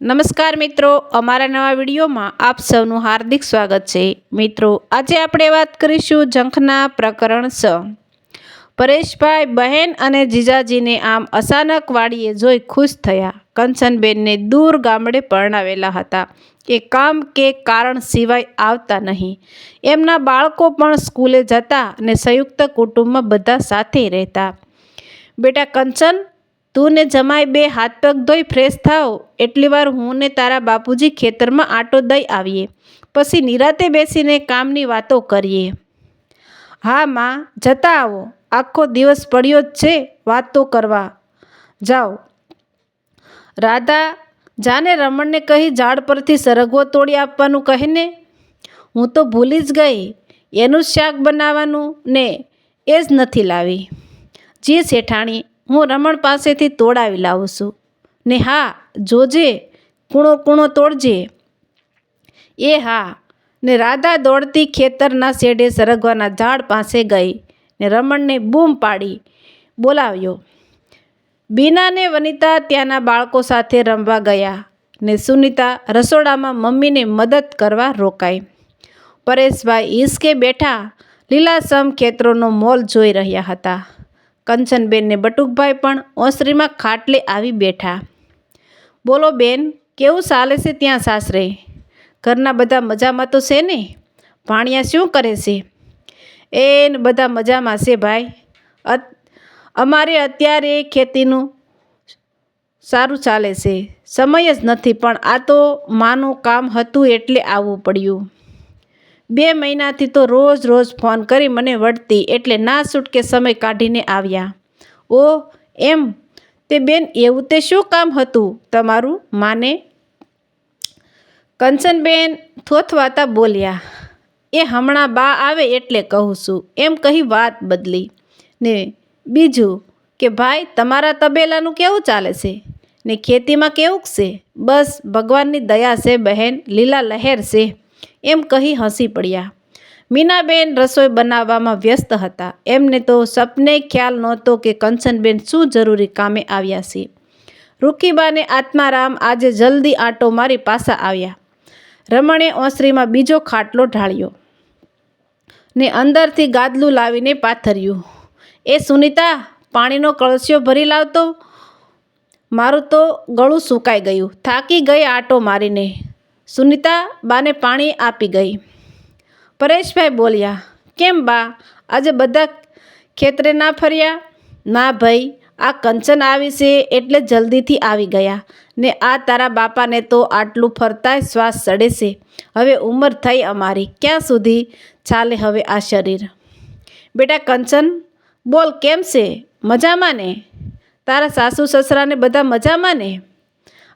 નમસ્કાર મિત્રો, અમારા નવા વિડીયોમાં આપ સૌનું હાર્દિક સ્વાગત છે। મિત્રો, આજે આપણે વાત કરીશું ઝંખના પ્રકરણ 6। પરેશભાઈ બહેન અને જીજાજીને આમ અચાનક વાડીએ જોઈ ખુશ થયા। કંચનબેનને દૂર ગામડે પરણાવેલા હતા એ કામ કે કારણ સિવાય આવતા નહીં। એમના બાળકો પણ સ્કૂલે જતા અને સંયુક્ત કુટુંબમાં બધા સાથે રહેતા। બેટા કંચન, તું ને જમાઈ બે હાથ પગ ધોઈ ફ્રેશ થાવ, એટલી વાર હું ને તારા બાપુજી ખેતરમાં આટો દઈ આવીએ, પછી નિરાતે બેસીને કામની વાતો કરીએ। હા માં, જતા આવો, આખો દિવસ પડ્યો જ છે, વાતો કરવા જાઓ। રાધા, જાને રમણને કહી ઝાડ પરથી સરગવો તોડી આપવાનું કહીને। હું તો ભૂલી જ ગઈ, એનું જ શાક બનાવવાનું ને એ જ નથી લાવી। જી શેઠાણી, હું રમણ પાસેથી તોડાવી લાવું છું ને હા, જોજે કૂણો કૂણો તોડજે। એ હા ને રાધા દોડતી ખેતરના શેડે સરગવાના ઝાડ પાસે ગઈ ને રમણને બૂમ પાડી બોલાવ્યો। બીના ને વનિતા ત્યાંના બાળકો સાથે રમવા ગયા ને સુનિતા રસોડામાં મમ્મીને મદદ કરવા રોકાઈ। પરેશભાઈ હિંચકે બેઠા લીલાછમ ખેતરોનો મોલ જોઈ રહ્યા હતા। કંચનબેન ને બટુકભાઈ પણ ઓસરીમાં ખાટલે આવી બેઠા। બોલો બેન, કેવું ચાલે છે ત્યાં સાસરે? ઘરના બધા મજામાં તો છે ને? ભાણિયા શું કરે છે? એને બધા મજામાં છે ભાઈ। અમારે અત્યારે ખેતીનું સારું ચાલે છે, સમય જ નથી, પણ આ તો માનું કામ હતું એટલે આવવું પડ્યું। 2 મહિનાથી તો રોજ રોજ ફોન કરી મને વળતી, એટલે ના છૂટકે સમય કાઢીને આવ્યા। ઓહ એમ? તે બેન, એવું તે શું કામ હતું તમારું માને? કંચનબેન થોથવાતા બોલ્યા। એ હમણાં બા આવે એટલે કહું છું, એમ કહી વાત બદલી। ને બીજું કે ભાઈ, તમારા તબેલાનું કેવું ચાલે છે ને ખેતીમાં કેવું છે? બસ ભગવાનની દયા છે બહેન, લીલા લહેર છે, એમ કહી હસી પડ્યા। મીનાબેન રસોઈ બનાવવામાં વ્યસ્ત હતા। એમને તો સપને ખ્યાલ નહોતો કે કંચનબેન શું જરૂરી કામે આવ્યા છે। રૂખીબાને આત્મારામ આજે જલ્દી આંટો મારી પાછા આવ્યા। રમણે ઓસરીમાં બીજો ખાટલો ઢાળ્યો ને અંદરથી ગાદલું લાવીને પાથર્યું। એ સુનિતા, પાણીનો કળશિયો ભરી લાવતો, મારું તો ગળું સુકાઈ ગયું, થાકી ગઈ આંટો મારીને। સુનિતા બાને પાણી આપી ગઈ। પરેશભાઈ બોલ્યા, કેમ બા, આજે બધા ખેતરે ના ફર્યા? ના ભાઈ, આ કંચન આવી છે એટલે જલ્દીથી આવી ગયા ને આ તારા બાપાને તો આટલું ફરતાય શ્વાસ ચડે છે। હવે ઉંમર થઈ અમારી, ક્યાં સુધી ચાલે હવે આ શરીર? બેટા કંચન, બોલ, કેમ છે? મજામાં ને? તારા સાસુ સસરાને બધા મજામાં ને?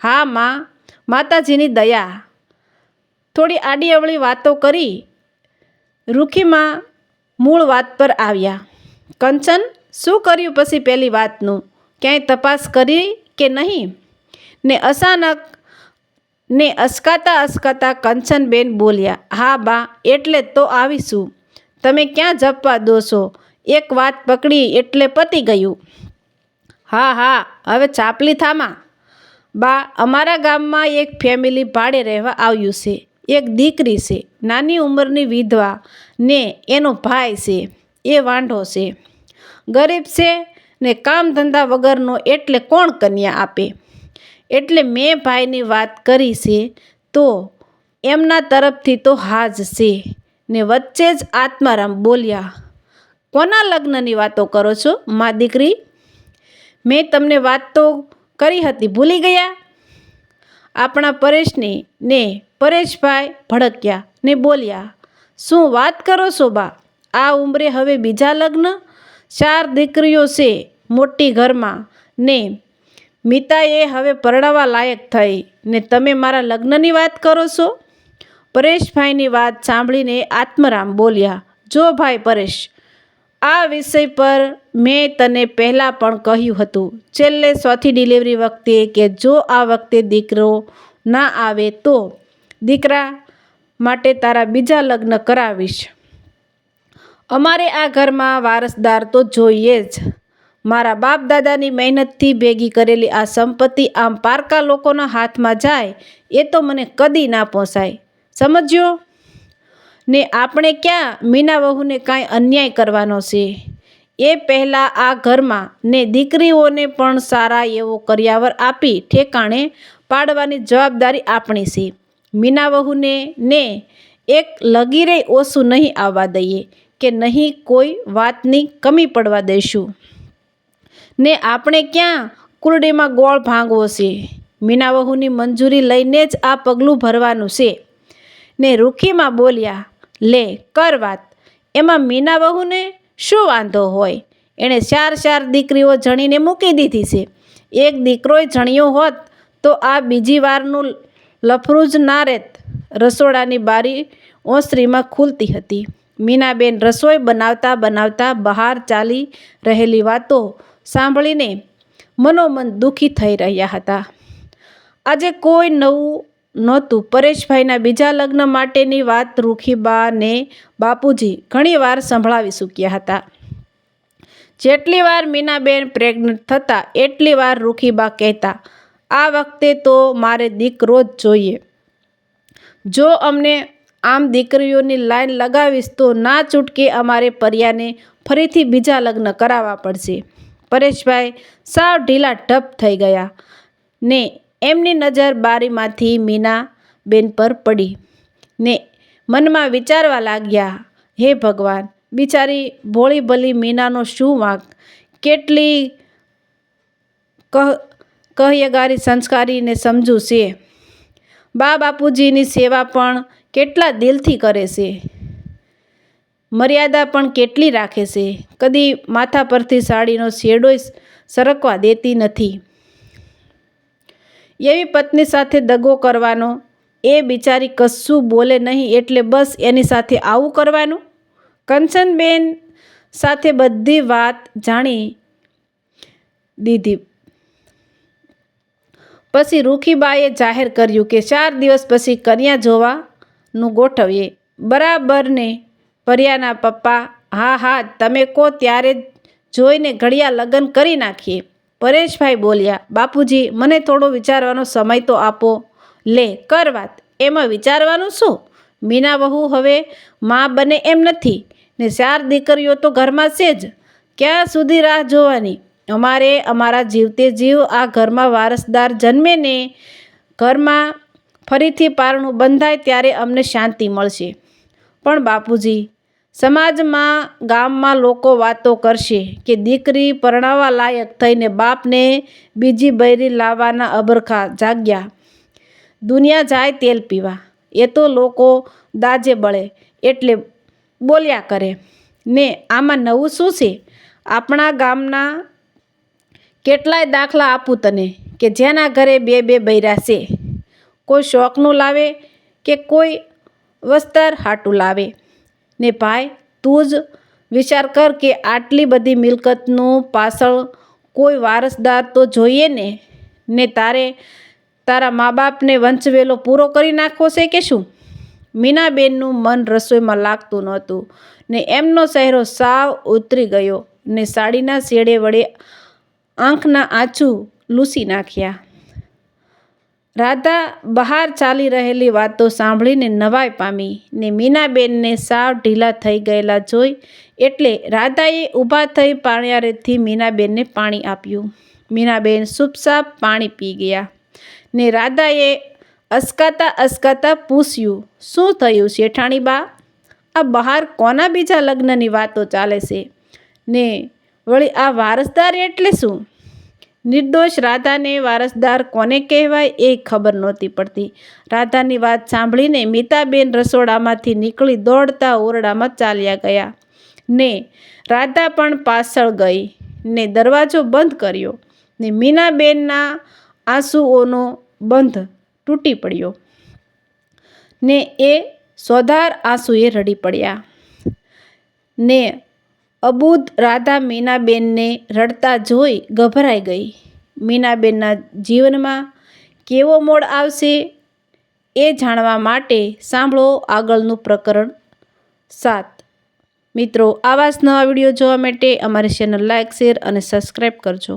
હા માં, માતાજીની દયા। થોડી આડી અવળી વાતો કરી રૂખીમાં મૂળ વાત પર આવ્યા। કંચન, શું કર્યું પછી પેલી વાતનું? ક્યાંય તપાસ કરી કે નહીં? ને અચાનક ને અસકાતા કંચનબેન બોલ્યા, હા બા, એટલે જ તો આવીશું। તમે ક્યાં જપવા દો છો? એક વાત પકડી એટલે પતી ગયું। હા હા, હવે ચાપલી થામા બા, અમારા ગામમાં એક ફેમિલી ભાડે રહેવા આવ્યું છે। એક દીકરી છે, નાની ઉંમરની વિધવા, ને એનો ભાઈ છે, એ વાંઢો છે, ગરીબ છે ને કામ ધંધા વગરનો, એટલે કોણ કન્યા આપે? એટલે મેં ભાઈની વાત કરી છે તો એમના તરફથી તો હા જ છે। ને વચ્ચે જ આત્મારામ બોલ્યા, કોના લગ્નની વાતો કરો છો મા દીકરી? મેં તમને વાત તો કરી હતી, ભૂલી ગયા? આપણા પરેશની ને પરેશભાઈ ભડક્યા ને બોલ્યા, શું વાત કરો છો બા? આ ઉંમરે હવે બીજા લગ્ન? 4 દીકરીઓ છે મોટી ઘરમાં ને મીતાએ હવે પરણવા લાયક થઈ ને તમે મારા લગ્નની વાત કરો છો? પરેશભાઈની વાત સાંભળીને આત્મારામ બોલ્યા, જો ભાઈ પરેશ, આ વિષય પર મેં તને પહેલાં પણ કહ્યું હતું, છેલ્લે 4થી ડિલિવરી વખતે, કે જો આ વખતે દીકરો ના આવે તો દીકરા માટે તારા બીજા લગ્ન કરાવીશ। અમારે આ ઘરમાં વારસદાર તો જોઈએ જ। મારા બાપ દાદાની મહેનતથી ભેગી કરેલી આ સંપત્તિ આમ પારકા લોકોના હાથમાં જાય એ તો મને કદી ના પોસાય, સમજ્યો ને? આપણે ક્યાં મીના વહુને કાંઈ અન્યાય કરવાનો છે? એ પહેલાં આ ઘરમાં ને દીકરીઓને પણ સારા એવો કરિયાવર આપી ઠેકાણે પાડવાની જવાબદારી આપણી છે. મીના વહુને ને એક લગીરે ઓછું નહીં આવવા દઈએ કે નહીં કોઈ વાતની કમી પડવા દઈશું ને આપણે ક્યાં કુરડીમાં ગોળ ભાંગવો છે? મીના વહુની મંજૂરી લઈને જ આ પગલું ભરવાનું છે ને રૂખીમાં બોલ્યા, લે કર વાત, એમાં મીના વહુને શું વાંધો હોય? એણે 4 દીકરીઓ જણીને મૂકી દીધી છે. એક દીકરોય જણ્યો હોત તો આ બીજી વારનું લફરું જ ના રહેત. રસોડાની બારી ઓસરીમાં ખુલતી હતી. મીનાબેન રસોઈ બનાવતા બનાવતા બહાર ચાલી રહેલી વાતો સાંભળીને મનોમન દુઃખી થઈ રહ્યા હતા. આજે કોઈ નવું નહોતું. પરેશભાઈના બીજા લગ્ન માટેની વાત રૂખીબા ને બાપુજી ઘણીવાર સંભળાવી ચૂક્યા હતા. જેટલી વાર મીનાબેન પ્રેગ્નન્ટ થતા એટલી વાર રૂખીબા કહેતા, આ વખતે તો મારે દીકરો જ જોઈએ. જો અમને આમ દીકરીઓની લાઈન લગાવીશ તો ના છૂટકે અમારે પર્યાને ફરીથી બીજા લગ્ન કરાવવા પડશે. પરેશભાઈ સાવ ઢીલા ઢપ થઈ ગયા ને એમની નજર બારીમાંથી મીનાબેન પર પડી ને મનમાં વિચારવા લાગ્યા, હે ભગવાન, બિચારી ભોળી ભલી મીનાનો શું વાંક? કેટલી કહિયગારી સંસ્કારી ને સમજુ છે. બા બાપુજીની સેવા પણ કેટલા દિલથી કરે છે. મર્યાદા પણ કેટલી રાખે છે. કદી માથા પરથી સાડીનો શેડોય સરકવા દેતી નથી. એવી પત્ની સાથે દગો કરવાનો? એ બિચારી કશું બોલે નહીં એટલે બસ એની સાથે આવું કરવાનું? કંચનબેન સાથે બધી વાત જાણી દીધી પછી રૂખીબાએ જાહેર કર્યું કે 4 દિવસ પછી કન્યા જોવાનું ગોઠવીએ. બરાબર ને પર્યાના પપ્પા? હા હા, તમે કહો ત્યારે જોઈને ઘડિયા લગ્ન કરી નાખીએ. પરેશભાઈ બોલ્યા, બાપુજી, મને થોડો વિચારવાનો સમય તો આપો. લે કર વાત, એમાં વિચારવાનું શું? મીના વહુ હવે માં બને એમ નથી ને 4 દીકરીઓ તો ઘરમાં છે જ. ક્યાં સુધી રાહ જોવાની? અમારે અમારા જીવતે જીવ આ ઘરમાં વારસદાર જન્મે ને ઘરમાં ફરીથી પારણું બંધાય ત્યારે અમને શાંતિ મળશે. પણ બાપુજી, સમાજમાં ગામમાં લોકો વાતો કરશે કે દીકરી પરણાવવા લાયક થઈને બાપને બીજી બૈરી લાવવાના અબરખા જાગ્યા. દુનિયા જાય તેલ પીવા. એ તો લોકો દાજે બળે એટલે બોલ્યા કરે ને આમાં નવું શું છે? આપણા ગામના કેટલાય દાખલા આપું તને કે જેના ઘરે 2 બૈરા છે. કોઈ શોખનું લાવે કે કોઈ વસ્તાર હાટું લાવે. ને ભાઈ, તું જ વિચાર કર કે આટલી બધી મિલકતનું પાછળ કોઈ વારસદાર તો જોઈએ ને તારે તારા મા બાપને વંચવેલો પૂરો કરી નાખવો છે કે શું? મીનાબેનનું મન રસોઈમાં લાગતું નહોતું ને એમનો ચહેરો સાવ ઉતરી ગયો ને સાડીના શેડે વડે આંખના આંસુ લૂછી નાખ્યા. રાધા બહાર ચાલી રહેલી વાતો સાંભળીને નવાઈ પામી ને મીનાબેનને સાવ ઢીલા થઈ ગયેલા જોઈ એટલે રાધાએ ઊભા થઈ પાણિયારેથી મીનાબેનને પાણી આપ્યું. મીનાબેન ચૂપચાપ પાણી પી ગયા ને રાધાએ અસકાતા પૂછ્યું, શું થયું શેઠાણી બા? આ બહાર કોના બીજા લગ્નની વાતો ચાલે છે ને વળી આ વારસદાર એટલે શું? નિર્દોષ રાધાને વારસદાર કોને કહેવાય એ ખબર નહોતી પડતી. રાધાની વાત સાંભળીને મીતાબેન રસોડામાંથી નીકળી દોડતા ઓરડામાં ચાલ્યા ગયા ને રાધા પણ પાછળ ગઈ ને દરવાજો બંધ કર્યો ને મીનાબેનના આંસુઓનો બંધ તૂટી પડ્યો ને એ સોધાર આંસુએ રડી પડ્યા ને અબૂધ રાધા મીનાબેનને રડતા જોઈ ગભરાઈ ગઈ. મીનાબેનના જીવનમાં કેવો મોડ આવશે એ જાણવા માટે સાંભળો આગળનું પ્રકરણ 7. મિત્રો આવા જ નવા વિડીયો જોવા માટે અમારી ચેનલ લાઇક, શેર અને સબસ્ક્રાઈબ કરજો.